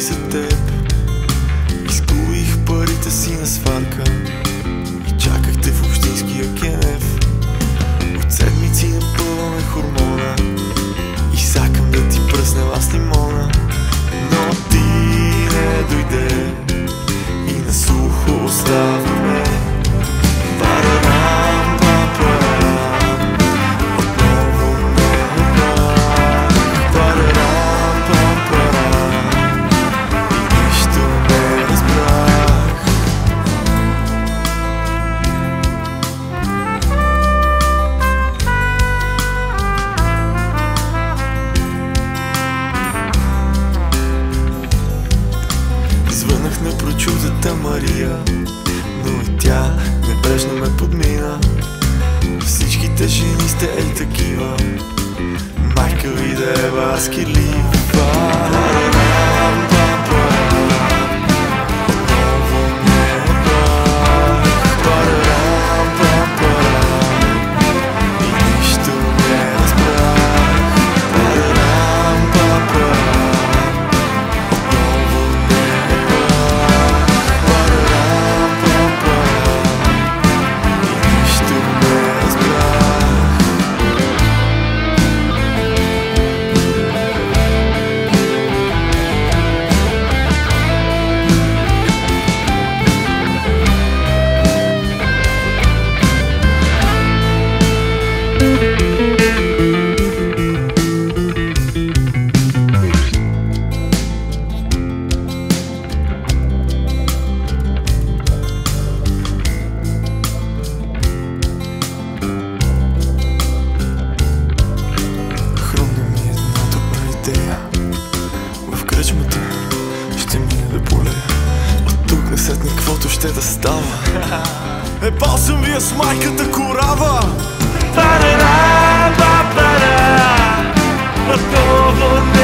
за теб. Изгубих парите си на сварка и чаках те в общинския кенеф. От седмици напълваме хормона и сакам да ти пръснем аз лимона. Но ти не дойде и на сухо оставаме. Парарам, папарам, отново не обрах. Парарам, папарам, и нищо не разбрах. Звънах на прочутата Мария, но и тя небрежно ме подмина. Всичките жени сте ей такива, майка ви да е вас кирлива. Парарам, папарам, отново не обрах. Парарам, папарам, и нищо не разбрах. Парарам, папарам, отново не обрах. Парарам, папарам, и нищо не разбрах. Хрумна ми една добра идея. В кръчмата ще мине да полея. От тук насетне каквото ще да става. Ебал съм вие с майката корава. Парара, папара, отново